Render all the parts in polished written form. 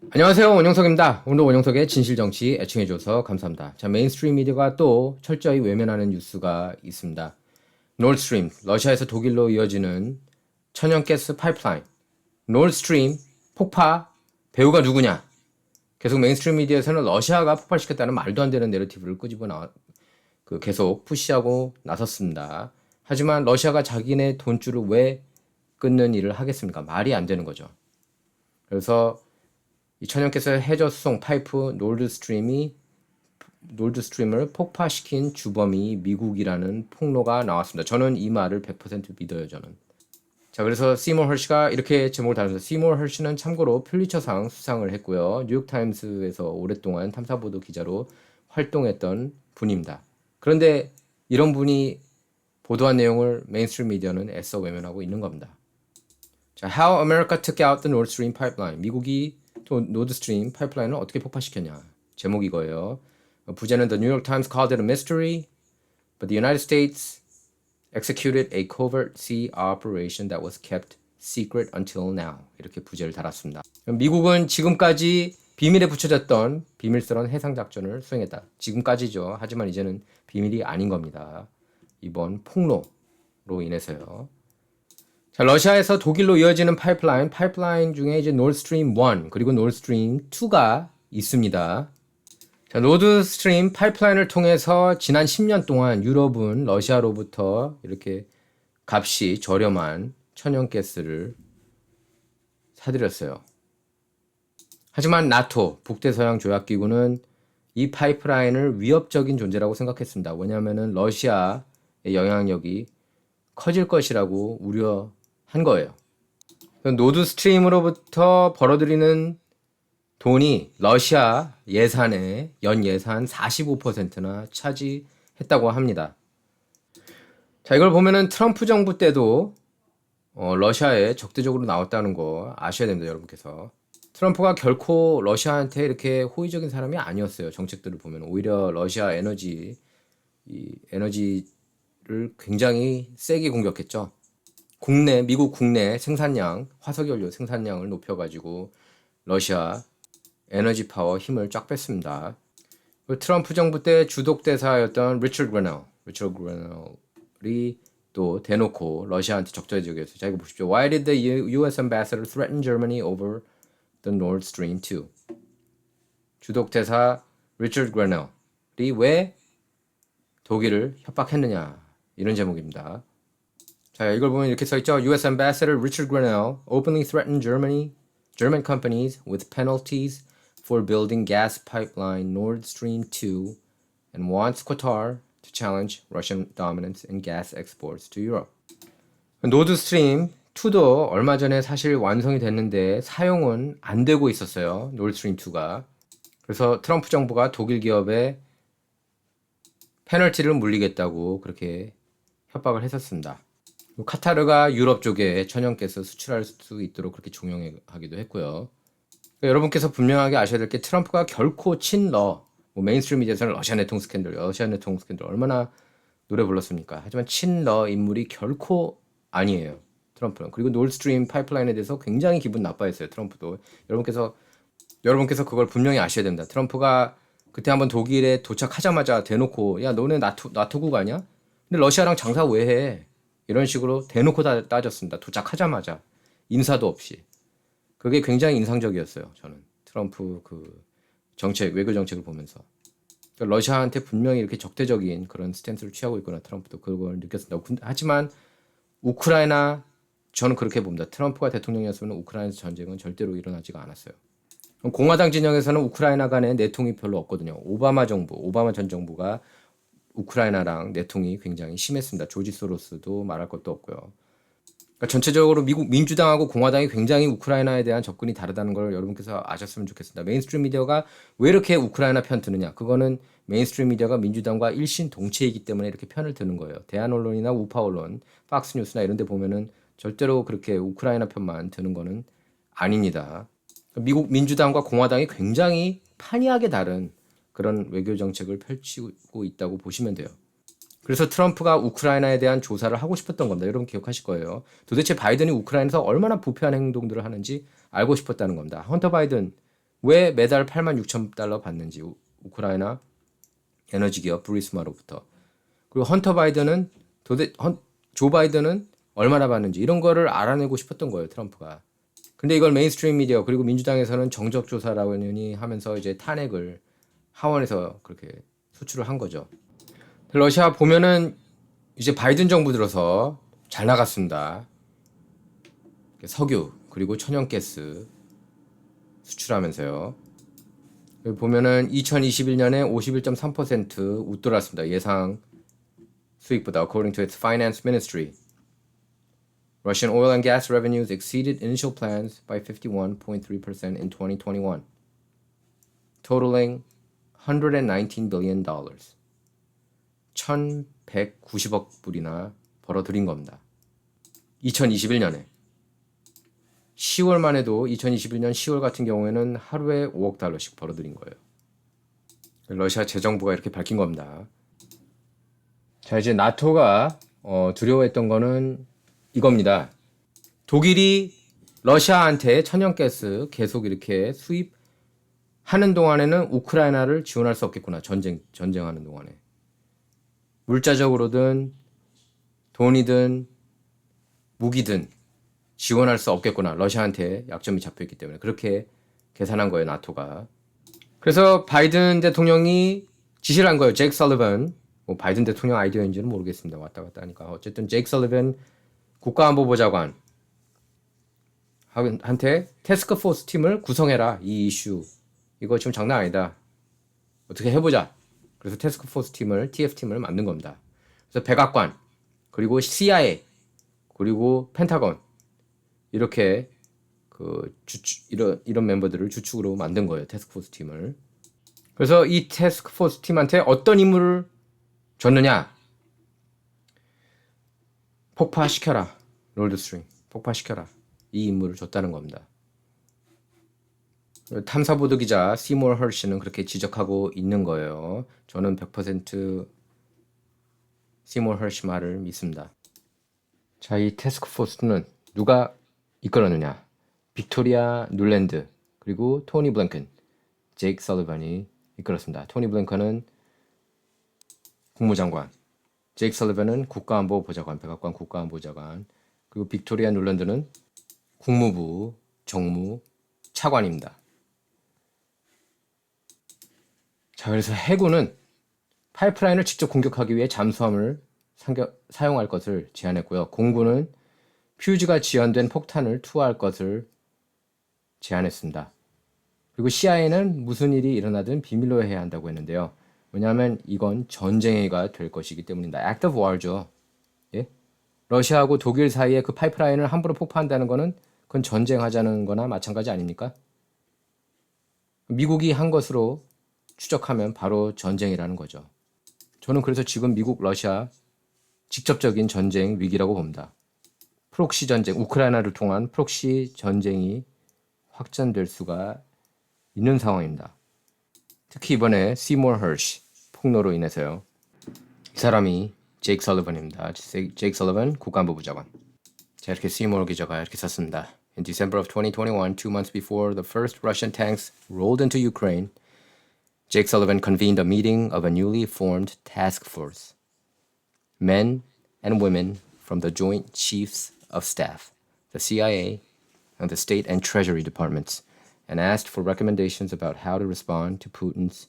안녕하세요. 원영석입니다. 오늘 원영석의 진실정치 애청해줘서 감사합니다. 자, 메인스트림 미디어가 또 철저히 외면하는 뉴스가 있습니다. 노드스트림, 러시아에서 독일로 이어지는 천연가스 파이프라인. 노드스트림 폭파, 배우가 누구냐? 계속 메인스트림 미디어에서는 러시아가 폭발시켰다는 말도 안 되는 내러티브를 계속 푸시하고 나섰습니다. 하지만 러시아가 자기네 돈줄을 왜 끊는 일을 하겠습니까? 말이 안 되는 거죠. 그래서 이 천연가스 해저 수송 파이프 노드스트림을 폭파시킨 주범이 미국이라는 폭로가 나왔습니다. 저는 이 말을 100% 믿어요. 저는. 자, 그래서 시모 헐시가 이렇게 제목을 달면서, 시모 헐시는 참고로 퓰리처상 수상을 했고요. 뉴욕타임스에서 오랫동안 탐사보도 기자로 활동했던 분입니다. 그런데 이런 분이 보도한 내용을 메인스트림 미디어는 애써 외면하고 있는 겁니다. 자, How America Took Out the Nord Stream Pipeline. 미국이 또 노드스트림 파이프라인을 어떻게 폭파시켰냐. 제목이 이거예요. 부제는 The New York Times called it a mystery, but the United States executed a covert sea operation that was kept secret until now. 이렇게 부제를 달았습니다. 미국은 지금까지 비밀에 붙여졌던 비밀스러운 해상작전을 수행했다. 지금까지죠. 하지만 이제는 비밀이 아닌 겁니다. 이번 폭로로 인해서요. 자, 러시아에서 독일로 이어지는 파이프라인 중에 이제 노드스트림 1 그리고 노드스트림 2가 있습니다. 자, 노드스트림 파이프라인을 통해서 지난 10년 동안 유럽은 러시아로부터 이렇게 값이 저렴한 천연가스를 사들였어요. 하지만 나토, 북대서양 조약기구는 이 파이프라인을 위협적인 존재라고 생각했습니다. 왜냐하면 러시아의 영향력이 커질 것이라고 우려한 거예요. 노드스트림으로부터 벌어들이는 돈이 러시아 예산의 연 예산 45%나 차지했다고 합니다. 자, 이걸 보면은 트럼프 정부 때도 러시아에 적대적으로 나왔다는 거 아셔야 됩니다, 여러분께서. 트럼프가 결코 러시아한테 이렇게 호의적인 사람이 아니었어요. 정책들을 보면 오히려 러시아 에너지를 굉장히 세게 공격했죠. 미국 국내 생산량, 화석연료 생산량을 높여가지고 러시아 에너지 파워 힘을 쫙 뺐습니다. 트럼프 정부 때 주독대사였던 리처드 그레널이 또 대놓고 러시아한테 적대적이었어요. 자, 이거 보십시오. Why did the U.S. ambassador threaten Germany over the Nord Stream 2? 주독대사 리처드 그레널이 왜 독일을 협박했느냐, 이런 제목입니다. 자, 이걸 보면 이렇게 써있죠. U.S. ambassador Richard Grenell openly threatened German companies with penalties for building gas pipeline Nord Stream 2 and wants Qatar to challenge Russian dominance in gas exports to Europe. 노드스트림 2도 얼마 전에 사실 완성이 됐는데 사용은 안 되고 있었어요. 노드스트림 2가. 그래서 트럼프 정부가 독일 기업에 페널티를 물리겠다고 그렇게 협박을 했었습니다. 카타르가 유럽 쪽에 천연가스 수출할 수 있도록 그렇게 종용하기도 했고요. 그러니까 여러분께서 분명하게 아셔야 될 게, 트럼프가 결코 메인스트림 미디어에서는 러시아 내통 스캔들 얼마나 노래 불렀습니까? 하지만 친러 인물이 결코 아니에요, 트럼프는. 그리고 노드스트림 파이프라인에 대해서 굉장히 기분 나빠했어요, 트럼프도. 여러분께서 그걸 분명히 아셔야 됩니다. 트럼프가 그때 한번 독일에 도착하자마자 대놓고, 야, 너네 나토국 아니야? 근데 러시아랑 장사 왜 해? 이런 식으로 대놓고 따졌습니다. 도착하자마자. 인사도 없이. 그게 굉장히 인상적이었어요, 저는. 트럼프 외교 정책을 보면서. 그러니까 러시아한테 분명히 이렇게 적대적인 그런 스탠스를 취하고 있구나, 트럼프도. 그걸 느꼈습니다. 하지만 저는 그렇게 봅니다. 트럼프가 대통령이었으면 우크라이나 전쟁은 절대로 일어나지가 않았어요. 공화당 진영에서는 우크라이나 간에 내통이 별로 없거든요. 오바마 전 정부가 우크라이나랑 내통이 굉장히 심했습니다. 조지 소로스도 말할 것도 없고요. 그러니까 전체적으로 미국 민주당하고 공화당이 굉장히 우크라이나에 대한 접근이 다르다는 걸 여러분께서 아셨으면 좋겠습니다. 메인스트림 미디어가 왜 이렇게 우크라이나 편 드느냐? 그거는 메인스트림 미디어가 민주당과 일신 동체이기 때문에 이렇게 편을 드는 거예요. 대한 언론이나 우파 언론, 팍스 뉴스나 이런 데 보면은 절대로 그렇게 우크라이나 편만 드는 거는 아닙니다. 미국 민주당과 공화당이 굉장히 판이하게 다른 그런 외교 정책을 펼치고 있다고 보시면 돼요. 그래서 트럼프가 우크라이나에 대한 조사를 하고 싶었던 겁니다. 여러분 기억하실 거예요. 도대체 바이든이 우크라이나에서 얼마나 부패한 행동들을 하는지 알고 싶었다는 겁니다. 헌터 바이든 왜 매달 86,000달러 받는지 우크라이나 에너지 기업 브리스마로부터. 그리고 조 바이든은 얼마나 받는지 이런 거를 알아내고 싶었던 거예요, 트럼프가. 근데 이걸 메인스트림 미디어 그리고 민주당에서는 정적 조사라고 하면서 이제 탄핵을 하원에서 그렇게 소추를 한 거죠. 러시아 보면은 이제 바이든 정부 들어서 잘 나갔습니다. 석유 그리고 천연가스 수출하면서요. 여기 보면은 2021년에 51.3% 웃돌았습니다. 예상 수익보다 according to its finance ministry. Russian oil and gas revenues exceeded initial plans by 51.3% in 2021, totaling $119 billion. 1,190억 불이나 벌어들인 겁니다. 2021년에 10월만 해도 2021년 10월 같은 경우에는 하루에 5억 달러씩 벌어들인 거예요. 러시아 재정부가 이렇게 밝힌 겁니다. 자, 이제 나토가 두려워했던 거는 이겁니다. 독일이 러시아한테 천연가스 계속 이렇게 수입하는 동안에는 우크라이나를 지원할 수 없겠구나. 전쟁하는 동안에. 물자적으로든 돈이든 무기든 지원할 수 없겠구나. 러시아한테 약점이 잡혀있기 때문에. 그렇게 계산한 거예요, 나토가. 그래서 바이든 대통령이 지시를 한 거예요. 제이크 설리번. 뭐 바이든 대통령 아이디어인지는 모르겠습니다. 왔다 갔다 하니까. 어쨌든 제이크 설리번 국가안보보좌관 한테 태스크포스 팀을 구성해라. 이 이슈. 이거 지금 장난 아니다. 어떻게 해보자. 그래서 태스크포스 팀을, TF팀을 만든 겁니다. 그래서 백악관, 그리고 CIA, 그리고 펜타곤 이렇게 이런 멤버들을 주축으로 만든 거예요. 태스크포스 팀을. 그래서 이 태스크포스 팀한테 어떤 임무를 줬느냐? 폭파시켜라. 롤드스트림. 폭파시켜라. 이 임무를 줬다는 겁니다. 탐사보도 기자 시모어 헐시는 그렇게 지적하고 있는 거예요. 저는 100% 시모어 헐시 말을 믿습니다. 자, 이 태스크포스는 누가 이끌었느냐? 빅토리아 눌랜드 그리고 토니 블랭컨, 제이크 설리번이 이끌었습니다. 토니 블랭컨은 국무장관, 제이크 설리번은 국가안보보좌관, 백악관 국가안보보좌관, 그리고 빅토리아 눌랜드는 국무부 정무 차관입니다. 자, 그래서 해군은 파이프라인을 직접 공격하기 위해 잠수함을 사용할 것을 제안했고요. 공군은 퓨즈가 지연된 폭탄을 투하할 것을 제안했습니다. 그리고 CIA는 무슨 일이 일어나든 비밀로 해야 한다고 했는데요. 왜냐하면 이건 전쟁이 될 것이기 때문입니다. Act of War죠. 예? 러시아하고 독일 사이에 그 파이프라인을 함부로 폭파한다는 거는 그건 전쟁하자는 거나 마찬가지 아닙니까? 미국이 한 것으로 추적하면 바로 전쟁이라는 거죠. 저는 그래서 지금 미국, 러시아 직접적인 전쟁 위기라고 봅니다. 프록시 전쟁, 우크라이나를 통한 프록시 전쟁이 확전될 수가 있는 상황입니다. 특히 이번에 시모어 헐시 폭로로 인해서요. 이 사람이 제이크 설리번입니다. 제이크 설리번 국가안보부 장관. 자, 이렇게 시모어 기자가 이렇게 썼습니다. In December of 2021, 2 months before the first Russian tanks rolled into Ukraine, Jake Sullivan convened a meeting of a newly formed task force. Men and women from the Joint Chiefs of Staff, the CIA, and the State and Treasury Departments, and asked for recommendations about how to respond to Putin's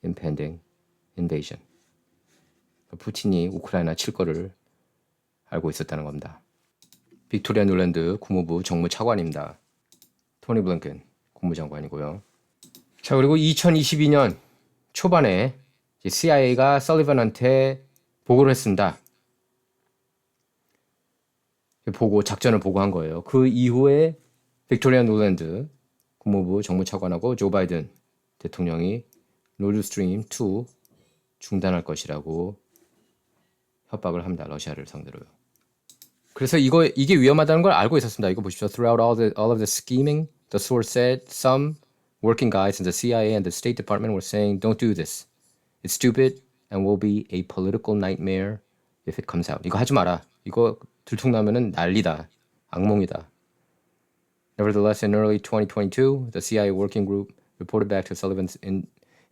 impending invasion. 푸틴이 우크라이나 칠 거를 알고 있었다는 겁니다. 빅토리아 눌랜드 국무부 정무차관입니다. 토니 블랭컨 국무장관이고요. 자, 그리고 2022년 초반에 CIA가 설리번한테 보고를 했습니다. 작전을 보고한 거예요. 그 이후에 빅토리아 눌랜드 국무부 정무차관하고 조 바이든 대통령이 노드스트림 2 중단할 것이라고 협박을 합니다. 러시아를 상대로요. 그래서 이게 위험하다는 걸 알고 있었습니다. 이거 보십시오. Throughout all of the scheming, the source said some working guys in the CIA and the State Department were saying, "Don't do this. It's stupid and will be a political nightmare if it comes out." 이거 하지 마라. 이거 들통나면은 난리다. 악몽이다. Nevertheless, in early 2022, the CIA working group reported back to Sullivan's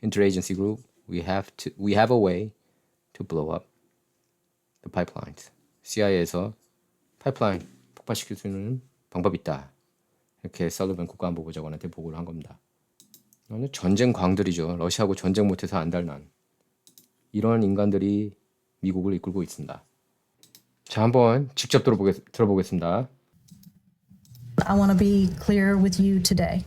interagency group, we have a way to blow up the pipelines. CIA에서 파이프라인 폭발시킬 수 있는 방법이 있다. 이렇게 설리번 국가안보보좌관한테 보고를 한 겁니다. 전쟁 광들이죠. 러시아하고 전쟁 못해서 안달난 이런 인간들이 미국을 이끌고 있습니다. 자, 한번 직접 들어보겠습니다. I want to be clear with you today.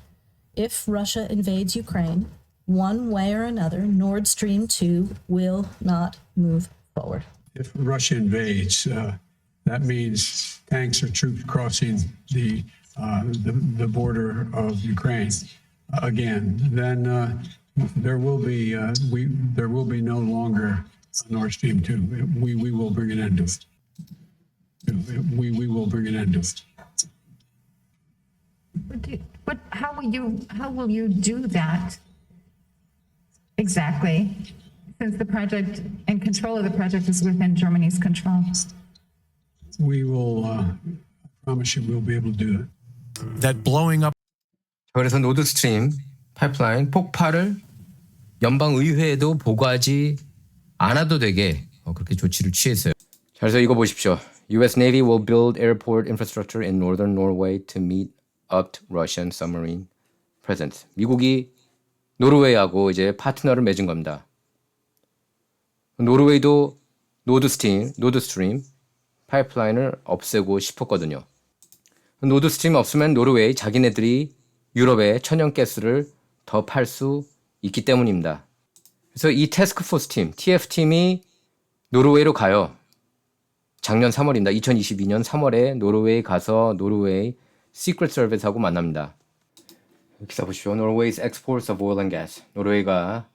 If Russia invades Ukraine, one way or another, Nord Stream 2 will not move forward. If Russia invades, that means tanks or troops crossing the border of Ukraine again. Then there will be no longer Nord Stream 2. We will bring an end to it. We will bring an end to it. But how will you do that exactly? Since the project and control of the project is within Germany's control. We will promise you we'll be able to do it. That blowing up. 그래서 노드스트림 파이프라인 폭발을 연방 의회에도 보고하지 않아도 되게 그렇게 조치를 취했어요. 자, 그래서 이거 보십시오. U.S. Navy will build airport infrastructure in northern Norway to meet up Russian submarine presence. 미국이 노르웨이하고 이제 파트너를 맺은 겁니다. 노르웨이도 노드스트림 파이프라인을 없애고 싶었거든요. 노드스트림 없으면 노르웨이 자기네들이 유럽에 천연가스를 더 팔 수 있기 때문입니다. 그래서 이 태스크포스 팀, TF팀이 노르웨이로 가요. 작년 3월입니다. 2022년 3월에 노르웨이 가서 노르웨이 시크릿 서비스하고 만납니다. 기사 보십시오. Norway's exports of oil and gas. 노르웨이가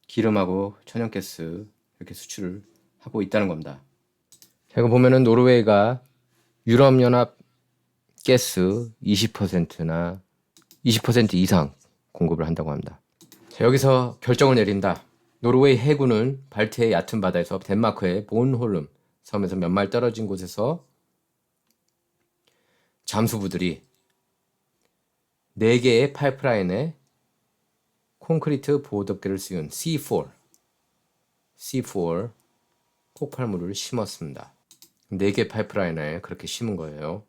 기름하고 천연가스 이렇게 수출을 하고 있다는 겁니다. 제가 보면은 노르웨이가 유럽연합 가스 20%나 20% 이상 공급을 한다고 합니다. 자, 여기서 결정을 내린다. 노르웨이 해군은 발트해 얕은 바다에서 덴마크의 본홀름 섬에서 몇 마일 떨어진 곳에서 잠수부들이 4개의 파이프라인에 콘크리트 보호덮개를 씌운 C4 폭발물을 심었습니다. 4개 파이프라인에 그렇게 심은 거예요.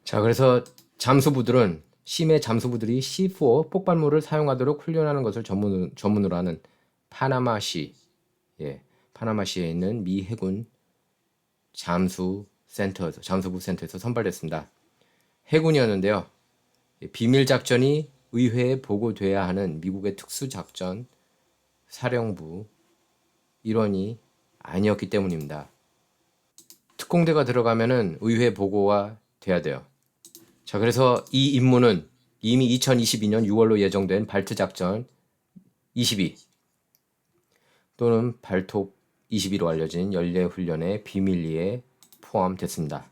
자, 그래서 심해 잠수부들이 C4 폭발물을 사용하도록 훈련하는 것을 전문으로 하는 파나마시에 있는 미 해군 잠수부 센터에서 선발됐습니다. 해군이었는데요. 비밀 작전이 의회에 보고돼야 하는 미국의 특수작전 사령부 일원이 아니었기 때문입니다. 특공대가 들어가면은 의회 보고가 돼야 돼요. 자, 그래서 이 임무는 이미 2022년 6월로 예정된 발트 작전 22 또는 발톱 22로 알려진 연례 훈련의 비밀리에 포함됐습니다.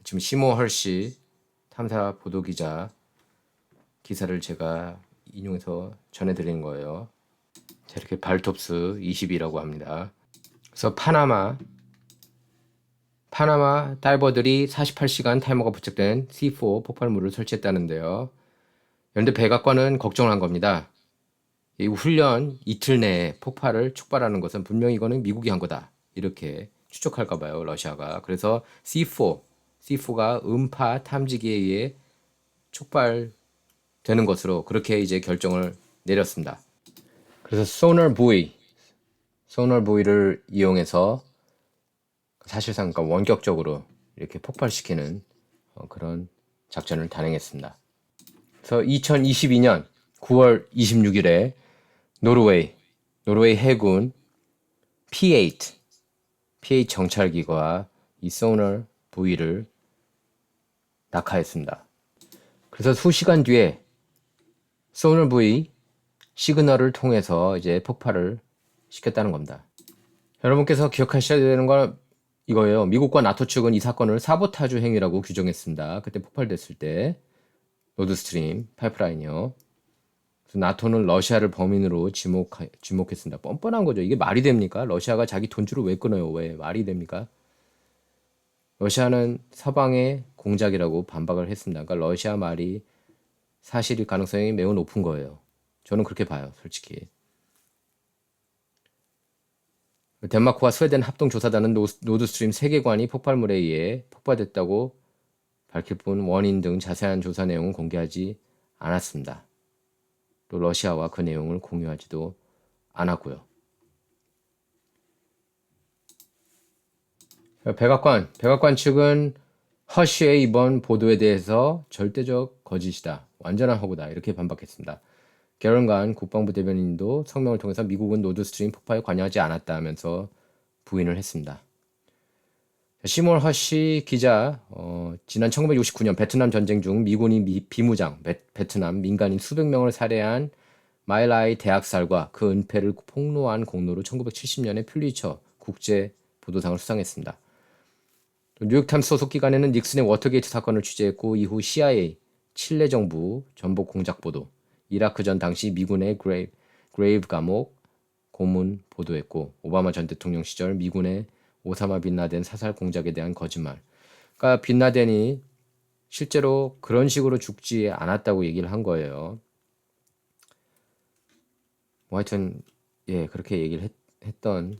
지금 시모 헐시 탐사 보도 기사를 제가 인용해서 전해드리는 거예요. 자, 이렇게 발톱스 22라고 합니다. 그래서 파나마 다이버들이 48시간 타이머가 부착된 C4 폭발물을 설치했다는데요. 그런데 백악관은 걱정을 한 겁니다. 이 훈련 이틀 내에 폭발을 촉발하는 것은 분명히 이거는 미국이 한 거다. 이렇게 추적할까 봐요, 러시아가. 그래서 C4가 음파 탐지기에 의해 촉발되는 것으로 그렇게 이제 결정을 내렸습니다. 그래서 소널 부위를 이용해서 사실상 그러니까 원격적으로 이렇게 폭발시키는 그런 작전을 단행했습니다. 그래서 2022년 9월 26일에 노르웨이 해군 P8 정찰기가 이 소널 부위를 낙하했습니다. 그래서 수시간 뒤에 소널 부위 시그널을 통해서 이제 폭발을 시켰다는 겁니다. 여러분께서 기억하셔야 되는 건 이거예요. 미국과 나토 측은 이 사건을 사보타주 행위라고 규정했습니다. 그때 폭발됐을 때 노드스트림 파이프라인이요. 그래서 나토는 러시아를 범인으로 지목했습니다. 뻔뻔한 거죠. 이게 말이 됩니까? 러시아가 자기 돈줄을 왜 끊어요? 왜 말이 됩니까? 러시아는 서방의 공작이라고 반박을 했습니다. 그러니까 러시아 말이 사실일 가능성이 매우 높은 거예요. 저는 그렇게 봐요, 솔직히. 덴마크와 스웨덴 합동조사단은 노드스트림 세계관이 폭발물에 의해 폭발됐다고 밝힐 뿐 원인 등 자세한 조사 내용은 공개하지 않았습니다. 또 러시아와 그 내용을 공유하지도 않았고요. 백악관 측은 허쉬의 이번 보도에 대해서 절대적 거짓이다, 완전한 허구다 이렇게 반박했습니다. 게런간 국방부 대변인도 성명을 통해서 미국은 노드스트림 폭파에 관여하지 않았다 하면서 부인을 했습니다. 시몰 허쉬 기자, 지난 1969년 베트남 전쟁 중 미군이 비무장 베트남 민간인 수백 명을 살해한 마일라이 대학살과 그 은폐를 폭로한 공로로 1970년에 퓰리처 국제 보도상을 수상했습니다. 뉴욕타임스 소속 기관에는 닉슨의 워터게이트 사건을 취재했고 이후 CIA, 칠레 정부 전복 공작 보도, 이라크 전 당시 미군의 그레이브 감옥 고문 보도했고 오바마 전 대통령 시절 미군의 오사마 빈 라덴 사살 공작에 대한 거짓말. 그러니까 빈 라덴이 실제로 그런 식으로 죽지 않았다고 얘기를 한 거예요. 뭐 하여튼 예, 그렇게 얘기를 했던,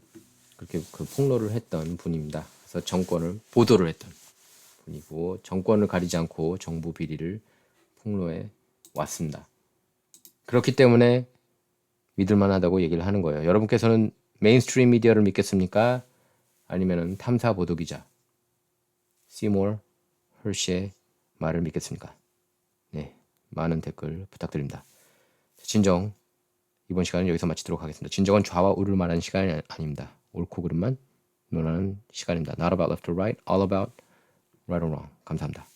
그렇게 그 폭로를 했던 분입니다. 그래서 정권을 보도를 했던 분이고 정권을 가리지 않고 정부 비리를 폭로해 왔습니다. 그렇기 때문에 믿을만하다고 얘기를 하는 거예요. 여러분께서는 메인스트림 미디어를 믿겠습니까? 아니면 탐사 보도 기자 시몰 헐시의 말을 믿겠습니까? 네, 많은 댓글 부탁드립니다. 진정, 이번 시간은 여기서 마치도록 하겠습니다. 진정은 좌와 우를 말하는 시간이 아닙니다. 옳고 그름만 논하는 시간입니다. Not about left or right, all about right or wrong. 감사합니다.